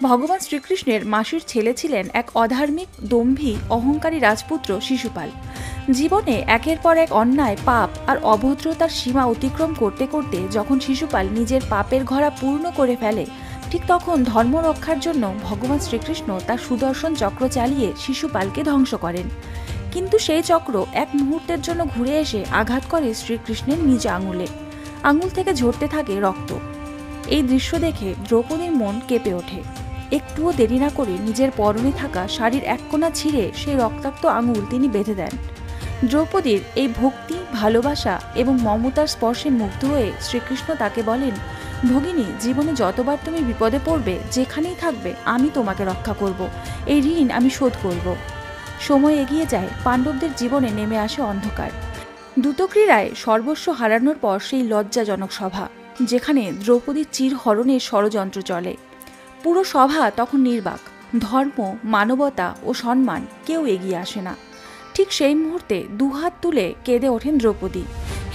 ভগবান শ্রীকৃষ্ণের মাসির ছেলে ছিলেন এক অধার্মিক, দম্ভী, অহংকারী রাজপুত্র শিশুপাল। জীবনে একের পর এক অন্যায়, পাপ আর অভদ্রতার সীমা অতিক্রম করতে করতে যখন শিশুপাল নিজের পাপের ঘোড়া পূর্ণ করে ফেলে, ঠিক তখন ধর্ম রক্ষার জন্য ভগবান শ্রীকৃষ্ণ তার সুদর্শন চক্র চালিয়ে শিশুপালকে ধ্বংস করেন। কিন্তু সেই চক্র এক মুহূর্তের জন্য ঘুরে এসে আঘাত করে শ্রীকৃষ্ণের নিজ আঙুলে। আঙুল থেকে ঝরতে থাকে রক্ত। এই দৃশ্য দেখে দ্রৌপদীর মন কেঁপে ওঠে। একটুও দেরি না করে নিজের পরনে থাকা শাড়ির এক কোণা ছিঁড়ে সেই রক্তাক্ত আঙুল তিনি বেঁধে দেন। দ্রৌপদীর এই ভক্তি, ভালোবাসা এবং মমতার স্পর্শে মুগ্ধ হয়ে শ্রীকৃষ্ণ তাকে বলেন, ভগিনী, জীবনে যতবার তুমি বিপদে পড়বে, যেখানেই থাকবে, আমি তোমাকে রক্ষা করব। এই ঋণ আমি শোধ করব। সময় এগিয়ে যায়, পাণ্ডবদের জীবনে নেমে আসে অন্ধকার। দ্রুতক্রীড়ায় সর্বস্ব হারানোর পর সেই লজ্জাজনক সভা, যেখানে দ্রৌপদীর চিরহরণের ষড়যন্ত্র চলে। পুরো সভা তখন নির্বাক। ধর্ম, মানবতা ও সম্মান কেউ এগিয়ে আসে না। ঠিক সেই মুহূর্তে দুহাত তুলে কেঁদে ওঠেন দ্রৌপদী।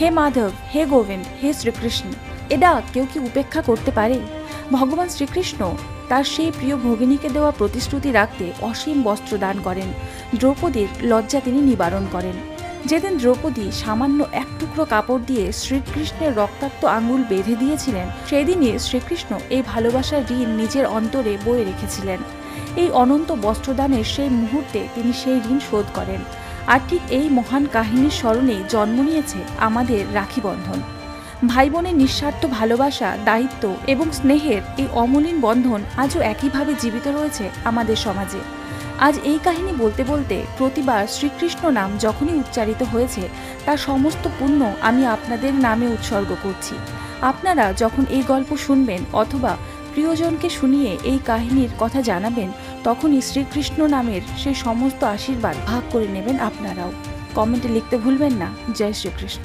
হে মাধব, হে গোবিন্দ, হে শ্রীকৃষ্ণ, এটা কেউ কি উপেক্ষা করতে পারে? ভগবান শ্রীকৃষ্ণ তার সেই প্রিয় ভগিনীকে দেওয়া প্রতিশ্রুতি রাখতে অসীম বস্ত্র দান করেন। দ্রৌপদীর লজ্জা তিনি নিবারণ করেন। যেদিন দ্রৌপদী সামান্য এক টুকরো কাপড় দিয়ে শ্রীকৃষ্ণের রক্তাক্ত আঙুল বেঁধে দিয়েছিলেন, সেদিনই শ্রীকৃষ্ণ এই ভালোবাসার ঋণ নিজের অন্তরে বয়ে রেখেছিলেন। এই অনন্ত বস্ত্রদানের সেই মুহূর্তে তিনি সেই ঋণ শোধ করেন। আর ঠিক এই মহান কাহিনীর স্মরণেই জন্ম নিয়েছে আমাদের রাখি বন্ধন। ভাই বোনের নিঃস্বার্থ ভালোবাসা, দায়িত্ব এবং স্নেহের এই অমলিন বন্ধন আজও একইভাবে জীবিত রয়েছে আমাদের সমাজে। আজ এই কাহিনী বলতে বলতে প্রতিবার শ্রীকৃষ্ণ নাম যখনই উচ্চারিত হয়েছে, তার সমস্ত পুণ্য আমি আপনাদের নামে উৎসর্গ করছি। আপনারা যখন এই গল্প শুনবেন অথবা প্রিয়জনকে শুনিয়ে এই কাহিনীর কথা জানাবেন, তখনই শ্রীকৃষ্ণ নামের সেই সমস্ত আশীর্বাদ ভাগ করে নেবেন আপনারাও। কমেন্টে লিখতে ভুলবেন না। জয় শ্রীকৃষ্ণ।